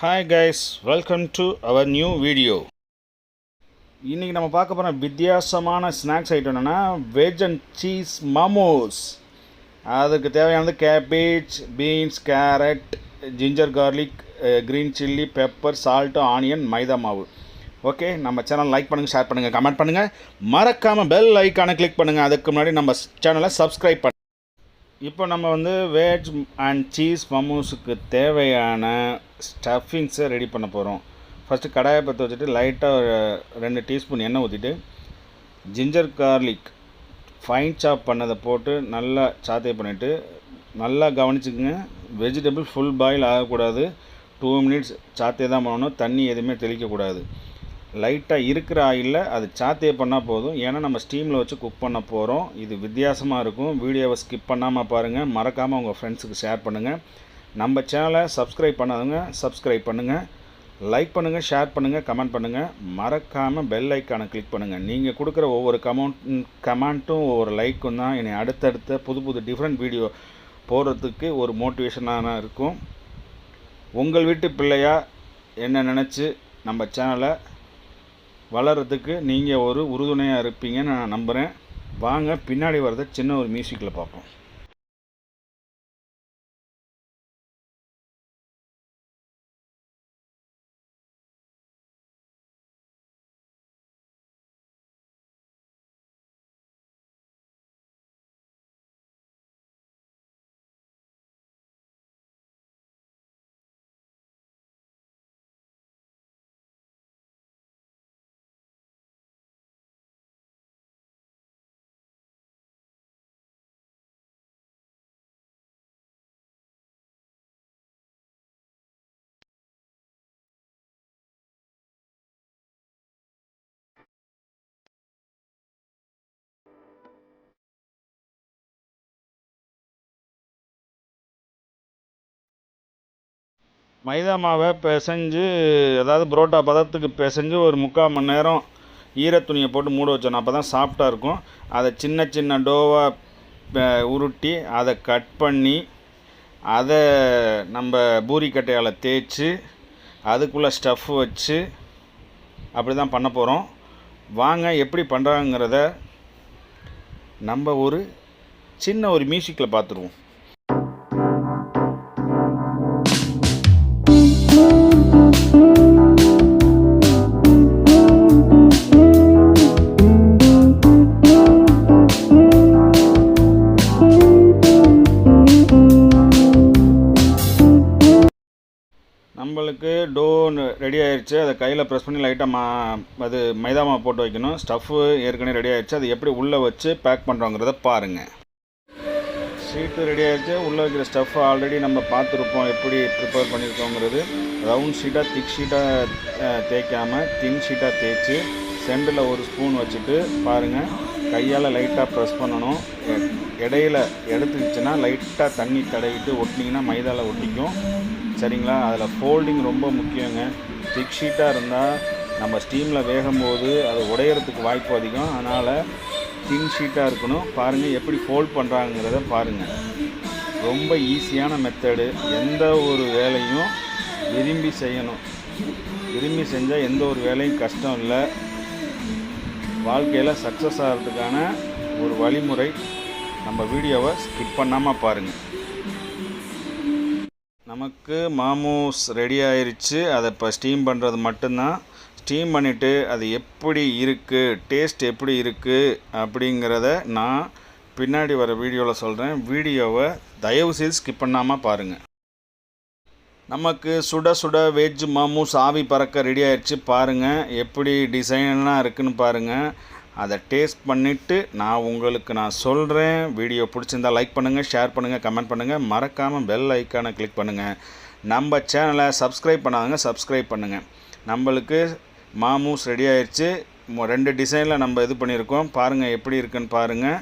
Hi guys, welcome to our new video. இன்றைக்கி நம்ம பார்க்க போகிற வித்தியாசமான ஸ்நாக்ஸ் ஐட்டம் என்னென்னா வெஜ் அண்ட் சீஸ் மோமோஸ். அதுக்கு தேவையானது cabbage, beans, carrot, ginger garlic, green chilli, pepper, salt, onion, maida மாவு. ஓகே, நம்ம சேனல் லைக் பண்ணுங்கள், ஷேர் பண்ணுங்கள், கமெண்ட் பண்ணுங்கள், மறக்காமல் பெல் ஐக்கானை கிளிக் பண்ணுங்கள். அதுக்கு முன்னாடி நம்ம சேனலை சப்ஸ்கிரைப் பண்ணுங்கள். இப்போ நம்ம வெஜ் அண்ட் சீஸ் மோமோஸுக்கு தேவையான ஸ்டஃபிங்ஸை ரெடி பண்ண போகிறோம். ஃபஸ்ட்டு கடாயை பற்ற வச்சுட்டு லைட்டாக ஒரு 2 டீஸ்பூன் எண்ணெய் ஊற்றிட்டு ஜிஞ்சர் கார்லிக் ஃபைன் சாப் பண்ணதை போட்டு நல்லா சாத்தே பண்ணிவிட்டு நல்லா கவனிச்சுக்குங்க. வெஜிடபிள் ஃபுல் பாயில் ஆகக்கூடாது. 2 மினிட்ஸ் சாத்தே தான் பண்ணணும். தண்ணி எதுவுமே தெளிக்கக்கூடாது. லைட்டாக இருக்கிற ஆயிலில் அது சாத்தே பண்ணால் போதும். ஏன்னா நம்ம ஸ்டீமில் வச்சு குக் பண்ண போகிறோம். இது வித்தியாசமாக இருக்கும். வீடியோவை ஸ்கிப் பண்ணாமல் பாருங்கள். மறக்காமல் உங்கள் ஃப்ரெண்ட்ஸுக்கு ஷேர் பண்ணுங்கள். நம்ம சேனலை சப்ஸ்கிரைப் பண்ணாதவங்க சப்ஸ்கிரைப் பண்ணுங்கள், லைக் பண்ணுங்கள், ஷேர் பண்ணுங்கள், கமெண்ட் பண்ணுங்கள், மறக்காமல் பெல் ஐக்கானை கிளிக் பண்ணுங்கள். நீங்கள் கொடுக்குற ஒவ்வொரு கமெண்ட்டும் ஒவ்வொரு லைக்கும் தான் என்னை அடுத்தடுத்த புது டிஃப்ரெண்ட் வீடியோ போடுறதுக்கு ஒரு மோட்டிவேஷனாக இருக்கும். உங்கள் வீட்டு பிள்ளையாக என்ன நினச்சி நம்ம சேனலை வளர்கிறதுக்கு நீங்கள் ஒரு உறுதுணையாக இருப்பீங்கன்னு நான் நம்புகிறேன். வாங்க பின்னாடி வரதை சின்ன ஒரு மியூசிக்கில் பார்ப்போம். மைதா மாவை பிசைஞ்சு, அதாவது புரோட்டா பதத்துக்கு பிசைஞ்சு ஒரு 3/4 மணி நேரம் ஈரத்துணியை போட்டு மூட வச்சோம். அப்போ தான் சாஃப்டாக இருக்கும். அதை சின்ன சின்ன டோவாக உருட்டி அதை கட் பண்ணி அதை நம்ம பூரிக்கட்டையால் தேய்ச்சி அதுக்குள்ளே ஸ்டஃப் வச்சு அப்படி தான் பண்ண போகிறோம். வாங்க எப்படி பண்ணுறாங்கிறத நம்ம ஒரு சின்ன ஒரு மியூசிக்கில் பார்த்துருவோம். நம்மளுக்கு டோ ரெடி ஆயிடுச்சு. அதை கையில் ப்ரெஸ் பண்ணி லைட்டாக அது மைதா மாவு போட்டு வைக்கணும். ஸ்டஃப்பு ஏற்கனவே ரெடி ஆயிடுச்சு. அது எப்படி உள்ளே வச்சு பேக் பண்ணுறோங்கிறத பாருங்கள். ஷீட்டு ரெடி ஆகிடுச்சு. உள்ளே வைக்கிற ஸ்டஃப் ஆல்ரெடி நம்ம பார்த்துருப்போம் எப்படி ப்ரிப்பேர் பண்ணியிருக்கோங்கிறது. ரவுண்ட் ஷீட்டாக திக் ஷீட்டாக தேய்க்காமல் தின் ஷீட்டாக தேய்ச்சி சென்டரில் ஒரு ஸ்பூன் வச்சுட்டு பாருங்கள், கையால் லைட்டாக ப்ரெஸ் பண்ணணும். இடையில எடுத்துக்கிச்சுன்னா லைட்டாக தண்ணி தடவிட்டு ஒட்டினீங்கன்னா மைதாவில் ஒட்டிக்கும். சரிங்களா? அதில் ஃபோல்டிங் ரொம்ப முக்கியங்க. திக் ஷீட்டாக இருந்தால் நம்ம ஸ்டீமில் வேகும்போது அது உடையிறதுக்கு வாய்ப்பு அதிகம். அதனால் தின் ஷீட்டாக இருக்கணும். பாருங்கள் எப்படி ஃபோல்ட் பண்ணுறாங்கிறத பாருங்கள். ரொம்ப ஈஸியான மெத்தடு. எந்த ஒரு வேலையும் விரும்பி செய்யணும். விரும்பி செஞ்சால் எந்த ஒரு வேலையும் கஷ்டம் இல்லை. வாழ்க்கையில் சக்ஸஸ் ஆகிறதுக்கான ஒரு வழிமுறை. நம்ம வீடியோவை ஸ்கிப் பண்ணாமல் பாருங்கள். நமக்கு மோமோஸ் ரெடி ஆயிடுச்சு. அதை இப்போ ஸ்டீம் பண்ணுறது மட்டும்தான். ஸ்டீம் பண்ணிவிட்டு அது எப்படி இருக்குது, டேஸ்ட் எப்படி இருக்குது அப்படிங்கிறத நான் பின்னாடி வர வீடியோவில் சொல்கிறேன். வீடியோவை தயவுசெய்து ஸ்கிப் பண்ணாமல் பாருங்கள். நமக்கு சுட சுட வெஜ் மோமோஸ் ஆவி பறக்க ரெடி ஆயிடுச்சு. பாருங்கள் எப்படி டிசைன்லாம் இருக்குதுன்னு பாருங்கள். அதை டேஸ்ட் பண்ணிவிட்டு நான் சொல்கிறேன். வீடியோ பிடிச்சிருந்தால் லைக் பண்ணுங்கள், ஷேர் பண்ணுங்கள், கமெண்ட் பண்ணுங்கள், மறக்காமல் பெல் ஐக்கானை கிளிக் பண்ணுங்கள். நம்ம சேனலை சப்ஸ்கிரைப் பண்ணாதவங்க சப்ஸ்கிரைப் பண்ணுங்கள். நம்மளுக்கு மோமோஸ் ரெடி ஆயிடுச்சு. 2 டிசைனில் நம்ம இது பண்ணியிருக்கோம். பாருங்கள் எப்படி இருக்குன்னு பாருங்கள்.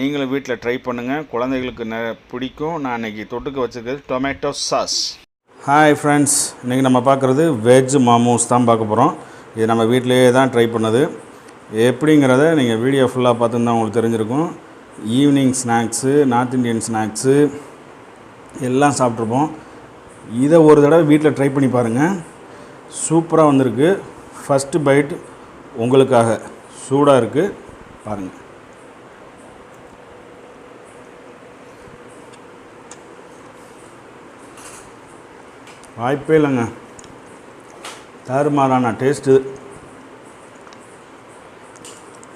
நீங்களும் வீட்டில் ட்ரை பண்ணுங்கள். குழந்தைகளுக்கு பிடிக்கும். நான் இன்றைக்கி தொட்டுக்க வச்சுருக்கிறது டொமேட்டோ சாஸ். ஹாய் ஃப்ரெண்ட்ஸ், இன்றைக்கி நம்ம பார்க்குறது வெஜ் மோமோஸ் தான் பார்க்க போகிறோம். இது நம்ம வீட்டிலையே தான் ட்ரை பண்ணது. எப்படிங்கிறத நீங்கள் வீடியோ ஃபுல்லாக பார்த்துருந்தா உங்களுக்கு தெரிஞ்சிருக்கும். Evening snacks, north Indian snacks எல்லாம் சாப்பிட்ருப்போம். இதை ஒரு தடவை வீட்டில் ட்ரை பண்ணி பாருங்கள். சூப்பராக வந்திருக்கு. ஃபஸ்ட்டு பைட் உங்களுக்காக சூடாக இருக்குது, பாருங்கள். வாய்ப்பே இல்லைங்க, தாறுமாறான டேஸ்ட்டு.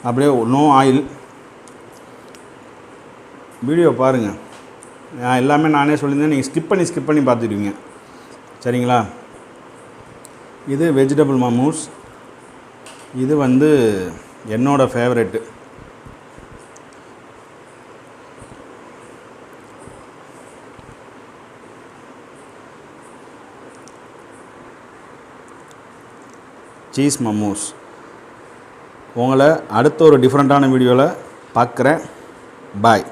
அப்படியே நோ ஆயில். வீடியோ பாருங்கள், நான் எல்லாமே நானே சொல்லியிருந்தேன், நீங்கள் ஸ்கிப் பண்ணி பார்த்துடுவீங்க. சரிங்களா? இது வெஜிடபிள் மமோஸ். இது வந்து என்னோடய ஃபேவரெட்டு. சீஸ் மமோஸ். உங்களை அடுத்த ஒரு டிஃப்ரெண்ட்டான வீடியோவில் பார்க்குறேன். பாய்.